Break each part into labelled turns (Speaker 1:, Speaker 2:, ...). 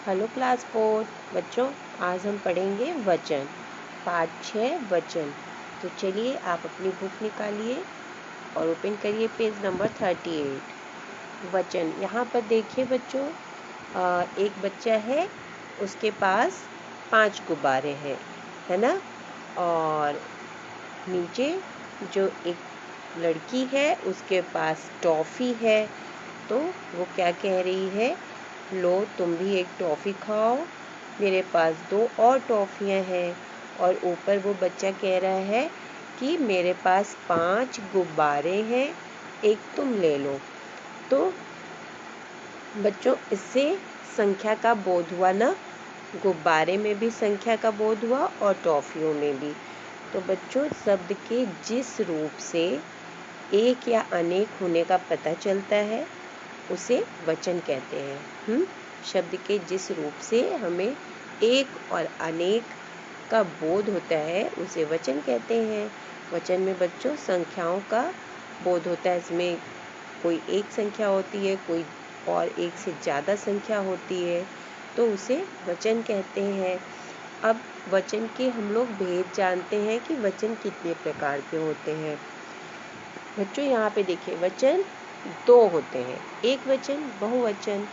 Speaker 1: Hello class 4 बच्चों, आज हम पढ़ेंगे वचन पाठ 6 वचन। तो चलिए आप अपनी बुक निकालिए और ओपन करिए पेज नंबर 38। वचन यहाँ पर देखिए बच्चों, एक बच्चा है, उसके पास 5 गुब्बारे हैं, है ना। और नीचे जो एक लड़की है उसके पास टॉफ़ी है, तो वो क्या कह रही है, लो तुम भी एक टॉफ़ी खाओ, मेरे पास 2 और टॉफ़ियाँ हैं। और ऊपर वो बच्चा कह रहा है कि मेरे पास 5 गुब्बारे हैं, एक तुम ले लो। तो बच्चों इससे संख्या का बोध हुआ ना, गुब्बारे में भी संख्या का बोध हुआ और टॉफ़ियों में भी। तो बच्चों शब्द के जिस रूप से एक या अनेक होने का पता चलता है उसे वचन कहते हैं। शब्द के जिस रूप से हमें एक और अनेक का बोध होता है उसे वचन कहते हैं। वचन में बच्चों संख्याओं का बोध होता है, इसमें कोई एक संख्या होती है, कोई और एक से ज़्यादा संख्या होती है, तो उसे वचन कहते हैं। अब वचन के हम लोग भेद जानते हैं कि वचन कितने प्रकार के होते हैं। बच्चों यहाँ पे देखिए वचन 2 होते हैं, एक वचन, बहुवचन।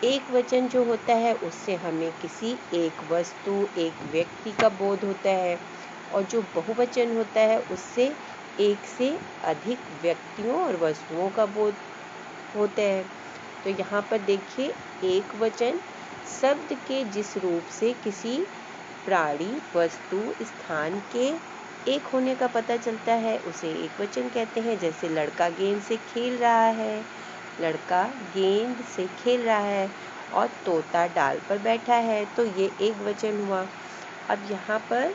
Speaker 1: एक वचन जो होता है उससे हमें किसी एक वस्तु, एक व्यक्ति का बोध होता है, और जो बहुवचन होता है उससे एक से अधिक व्यक्तियों और वस्तुओं का बोध होता है। तो यहाँ पर देखिए एक वचन शब्द के जिस रूप से किसी प्राणी, वस्तु, स्थान के एक होने का पता चलता है उसे एक वचन कहते हैं। जैसे लड़का गेंद से खेल रहा है, लड़का गेंद से खेल रहा है, और तोता डाल पर बैठा है, तो ये एक वचन हुआ। अब यहाँ पर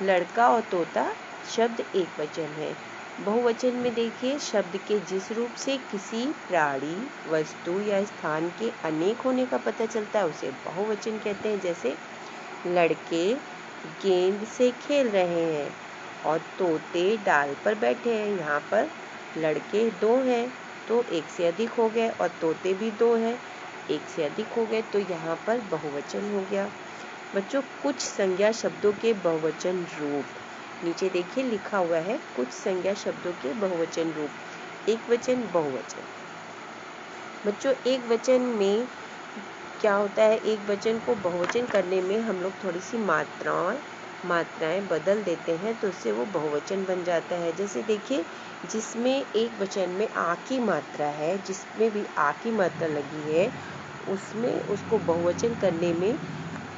Speaker 1: लड़का और तोता शब्द एक वचन है। बहुवचन में देखिए शब्द के जिस रूप से किसी प्राणी, वस्तु या स्थान के अनेक होने का पता चलता है उसे बहुवचन कहते हैं। जैसे लड़के गेंद से खेल रहे हैं और तोते डाल पर बैठे हैं। यहाँ पर लड़के 2 हैं तो एक से अधिक हो गए, और तोते भी 2 हैं, एक से अधिक हो गए, तो यहाँ पर बहुवचन हो गया। बच्चों कुछ संज्ञा शब्दों के बहुवचन रूप, नीचे देखिए लिखा हुआ है कुछ संज्ञा शब्दों के बहुवचन रूप। एक वचन, बहुवचन। बच्चों एक वचन में क्या होता है, एक वचन को बहुवचन करने में हम लोग थोड़ी सी मात्राएं बदल देते हैं, तो उससे वो बहुवचन बन जाता है। जैसे देखिए जिसमें एक वचन में आ की मात्रा है, जिसमें भी आ की मात्रा लगी है, उसमें उसको बहुवचन करने में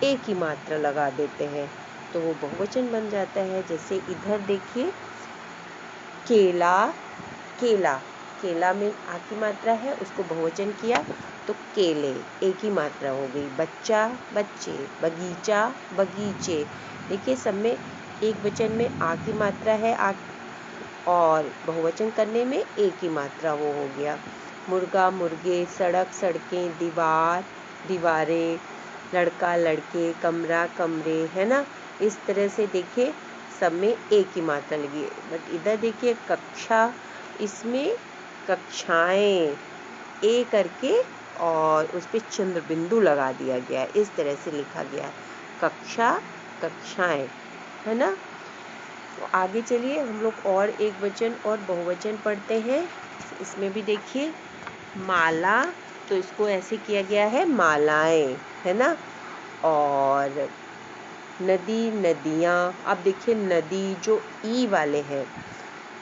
Speaker 1: ए की मात्रा लगा देते हैं, तो वो बहुवचन बन जाता है। जैसे इधर देखिए केला, केला, केला में आ की मात्रा है, उसको बहुवचन किया तो केले, एक ही मात्रा हो गई। बच्चा, बच्चे, बगीचा, बगीचे। देखिए सब में एक वचन में आ की मात्रा है, आ, और बहुवचन करने में एक ही मात्रा वो हो गया। मुर्गा, मुर्गे, सड़क, सड़कें, दीवार, दीवारें, लड़का, लड़के, कमरा, कमरे, है ना। इस तरह से देखिए सब में एक ही मात्रा लगी है। बट इधर देखिए कक्षा, इसमें कक्षाएं ए करके और उस पर चंद्र बिंदु लगा दिया गया है, इस तरह से लिखा गया है कक्षा, कक्षाएं, है ना। तो आगे चलिए हम लोग और एक वचन और बहुवचन पढ़ते हैं। इसमें भी देखिए माला, तो इसको ऐसे किया गया है मालाएं, है ना। और नदी, नदियाँ। अब देखिए नदी जो ई वाले हैं,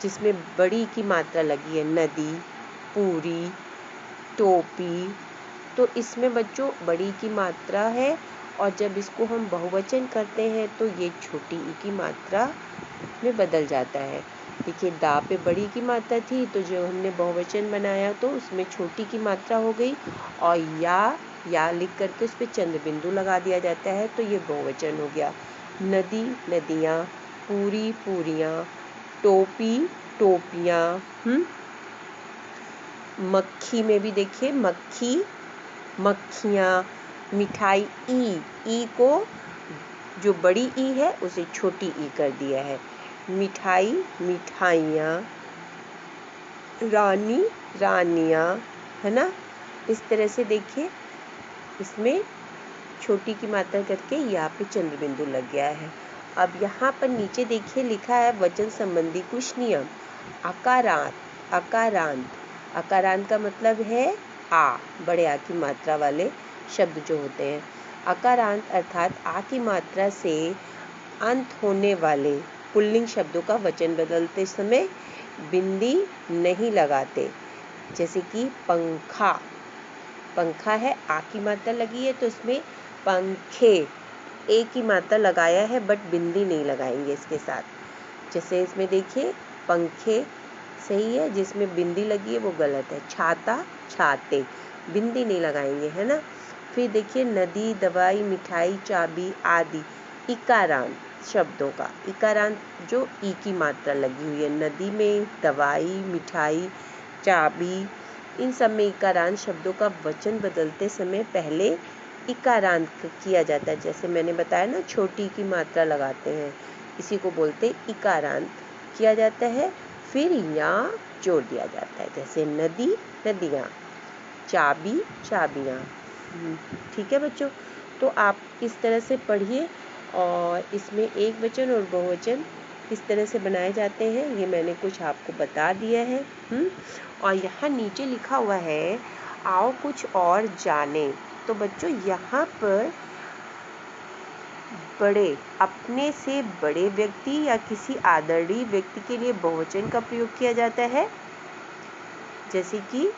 Speaker 1: जिसमें बड़ी की मात्रा लगी है, नदी, पूरी, टोपी, तो इसमें बच्चों बड़ी की मात्रा है, और जब इसको हम बहुवचन करते हैं तो ये छोटी ई की मात्रा में बदल जाता है। देखिए दा पे बड़ी की मात्रा थी, तो जो हमने बहुवचन बनाया तो उसमें छोटी की मात्रा हो गई, और या लिख करके उस पर चंद्र बिंदु लगा दिया जाता है, तो ये बहुवचन हो गया। नदी, नदियाँ, पूरी, पूरियाँ, टोपी, टोपियाँ। मक्खी में भी देखिए मक्खी, मक्खियाँ, मिठाई, ई को जो बड़ी ई है उसे छोटी ई कर दिया है। मिठाई, मिठाइयाँ, रानी, रानियाँ, है ना। इस तरह से देखिए इसमें छोटी की मात्रा करके यहाँ पे चंद्र बिंदु लग गया है। अब यहाँ पर नीचे देखिए लिखा है वचन संबंधी कुछ नियम। अकारांत, अकारांत, अकारांत का मतलब है आ, बड़े आ की मात्रा वाले शब्द जो होते हैं। अकारांत अर्थात आ की मात्रा से अंत होने वाले पुल्लिंग शब्दों का वचन बदलते समय बिंदी नहीं लगाते। जैसे कि पंखा, पंखा है आ की मात्रा लगी है तो इसमें पंखे ए की मात्रा लगाया है बट बिंदी नहीं लगाएंगे इसके साथ। जैसे इसमें देखिए पंखे सही है, जिसमें बिंदी लगी है वो गलत है। छाता, छाते, बिंदी नहीं लगाएंगे, है ना। फिर देखिए नदी, दवाई, मिठाई, चाबी आदि इकारांत शब्दों का, इकारांत जो ई की मात्रा लगी हुई है, नदी में, दवाई, मिठाई, चाबी, इन सब में इकारांत शब्दों का वचन बदलते समय पहले इकारांत किया जाता है। जैसे मैंने बताया ना, छोटी की मात्रा लगाते हैं, इसी को बोलते इकारांत किया जाता है। फिर या जोड़ दिया जाता है, जैसे नदी, नदियाँ, चाबी, चाबियाँ। ठीक है बच्चों, तो आप इस तरह से पढ़िए और इसमें एक वचन और बहुवचन किस तरह से बनाए जाते हैं ये मैंने कुछ आपको बता दिया है। और यहाँ नीचे लिखा हुआ है आओ कुछ और जाने। तो बच्चों यहाँ पर बड़े, अपने से बड़े व्यक्ति या किसी आदरणीय व्यक्ति के लिए बहुवचन का प्रयोग किया जाता है। जैसे कि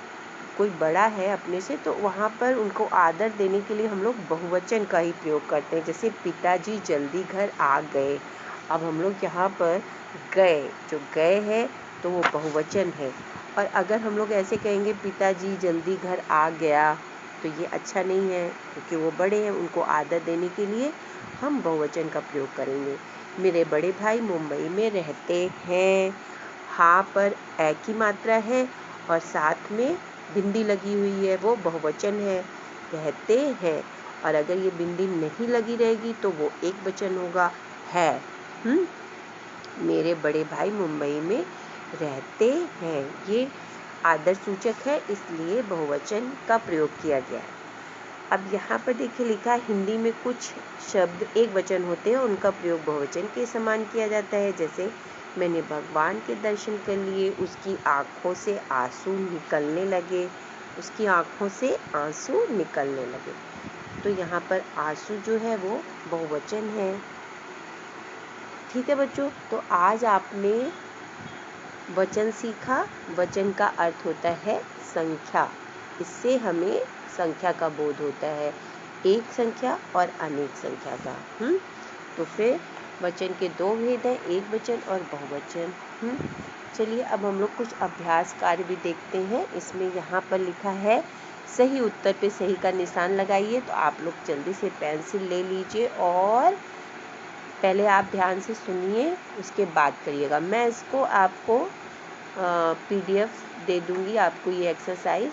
Speaker 1: कोई बड़ा है अपने से तो वहाँ पर उनको आदर देने के लिए हम लोग बहुवचन का ही प्रयोग करते हैं। जैसे पिताजी जल्दी घर आ गए। अब हम लोग यहाँ पर गए, जो गए है तो वो बहुवचन है। और अगर हम लोग ऐसे कहेंगे पिताजी जल्दी घर आ गया तो ये अच्छा नहीं है, क्योंकि वो बड़े हैं, उनको आदर देने के लिए हम बहुवचन का प्रयोग करेंगे। मेरे बड़े भाई मुंबई में रहते हैं। हाँ पर ए की मात्रा है और साथ में बिंदी लगी हुई है, वो बहुवचन है, रहते हैं। और अगर ये बिंदी नहीं लगी रहेगी तो वो एक वचन होगा, है। मेरे बड़े भाई मुंबई में रहते हैं, ये आदर सूचक है, इसलिए बहुवचन का प्रयोग किया गया है। अब यहाँ पर देखिए लिखा है हिंदी में कुछ शब्द एक वचन होते हैं, उनका प्रयोग बहुवचन के समान किया जाता है। जैसे मैंने भगवान के दर्शन कर लिए, उसकी आँखों से आंसू निकलने लगे, उसकी आँखों से आंसू निकलने लगे। तो यहाँ पर आंसू जो है वो बहुवचन है। ठीक है बच्चों, तो आज आपने वचन सीखा। वचन का अर्थ होता है संख्या, इससे हमें संख्या का बोध होता है, एक संख्या और अनेक संख्या का। तो फिर वचन के दो भेद हैं, एक वचन और बहुवचन। चलिए अब हम लोग कुछ अभ्यास कार्य भी देखते हैं। इसमें यहाँ पर लिखा है सही उत्तर पे सही का निशान लगाइए। तो आप लोग जल्दी से पेंसिल ले लीजिए और पहले आप ध्यान से सुनिए, उसके बाद करिएगा। मैं इसको आपको PDF दे दूँगी, आपको ये एक्सरसाइज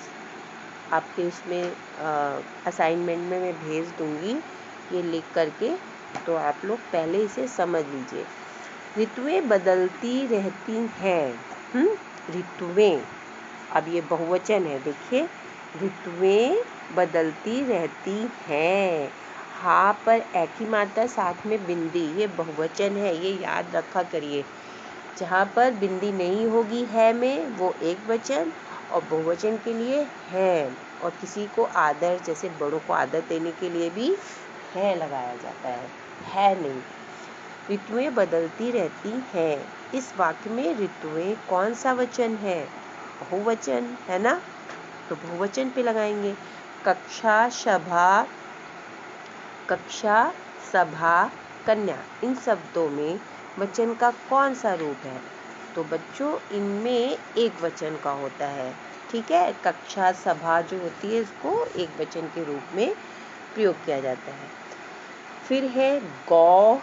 Speaker 1: आपके उसमें असाइनमेंट में मैं भेज दूँगी ये लिख करके, तो आप लोग पहले इसे समझ लीजिए। ऋतुएं बदलती रहती हैं। ऋतुएं, अब ये बहुवचन है, देखिए ऋतुएं बदलती रहती हैं। हाँ पर ए की मात्रा साथ में बिंदी, ये बहुवचन है, ये याद रखा करिए। जहाँ पर बिंदी नहीं होगी है में, वो एक वचन, और बहुवचन के लिए है। और किसी को आदर, जैसे बड़ों को आदर देने के लिए भी है लगाया जाता है नहीं। ऋतुएं बदलती रहती हैं, इस वाक्य में ऋतुएं कौन सा वचन है? बहुवचन है ना, तो बहुवचन पे लगाएंगे। कक्षा, सभा, कक्षा, सभा, कन्या, इन शब्दों में वचन का कौन सा रूप है? तो बच्चों इनमें एक वचन का होता है। ठीक है, कक्षा, सभा जो होती है इसको एक वचन के रूप में प्रयोग किया जाता है। फिर है गौ।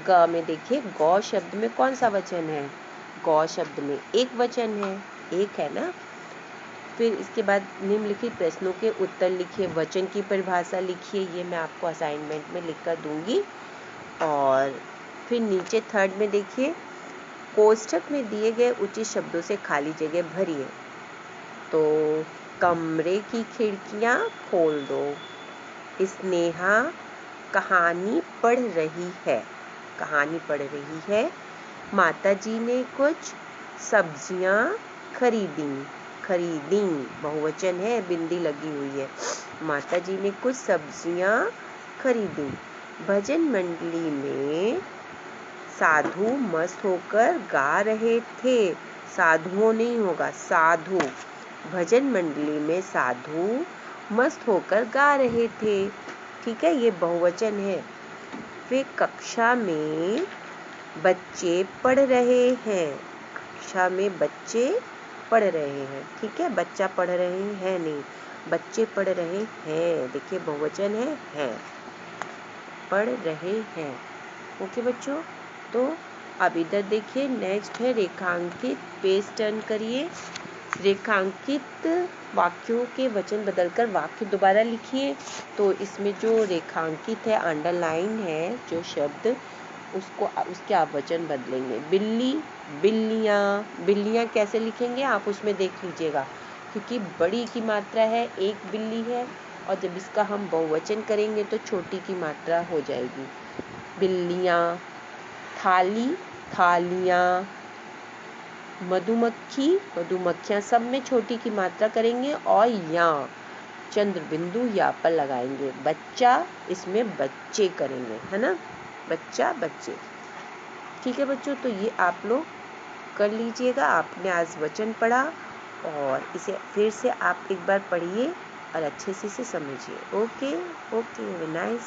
Speaker 1: ग में देखिए गौ शब्द में कौन सा वचन है? गौ शब्द में एक वचन है, एक है ना। फिर इसके बाद निम्नलिखित प्रश्नों के उत्तर लिखिए, वचन की परिभाषा लिखिए, ये मैं आपको असाइनमेंट में लिख कर दूंगी। और फिर नीचे थर्ड में देखिए कोष्ठक में दिए गए उचित शब्दों से खाली जगह भरिए। तो कमरे की खिड़कियां खोल दो, स्नेहा कहानी पढ़ रही है। कहानी पढ़ रही है। माताजी ने कुछ सब्जियां खरीदी। खरीदी बहुवचन है, बिंदी लगी हुई है। माताजी ने कुछ सब्जियां खरीदी। भजन मंडली में साधु मस्त होकर गा रहे थे। साधुओं नहीं होगा, साधु। भजन मंडली में साधु मस्त होकर गा रहे थे। ठीक है, ये बहुवचन है। वे कक्षा में बच्चे पढ़ रहे हैं। कक्षा में बच्चे पढ़ रहे हैं। ठीक है, बच्चा पढ़ रहे हैं नहीं, बच्चे पढ़ रहे हैं। देखिए बहुवचन है, पढ़ रहे हैं। ओके बच्चों, तो अब इधर देखिए, नेक्स्ट है रेखांकित। पेज टर्न करिए। रेखांकित वाक्यों के वचन बदलकर वाक्य दोबारा लिखिए। तो इसमें जो रेखांकित है, अंडरलाइन है जो शब्द, उसके आप वचन बदलेंगे। बिल्ली, बिल्लियाँ। बिल्लियाँ कैसे लिखेंगे आप उसमें देख लीजिएगा, क्योंकि बड़ी की मात्रा है, एक बिल्ली है, और जब इसका हम बहुवचन करेंगे तो छोटी की मात्रा हो जाएगी। बिल्लियाँ। थाली, थालियाँ। मधुमक्खी, मधुमक्खियाँ, सब में छोटी की मात्रा करेंगे और यहाँ चंद्र बिंदु या पर लगाएंगे। बच्चा, इसमें बच्चे करेंगे, है ना, बच्चा, बच्चे। ठीक है बच्चों, तो ये आप लोग कर लीजिएगा। आपने आज वचन पढ़ा और इसे फिर से आप एक बार पढ़िए और अच्छे से इसे समझिए। Okay, okay, nice.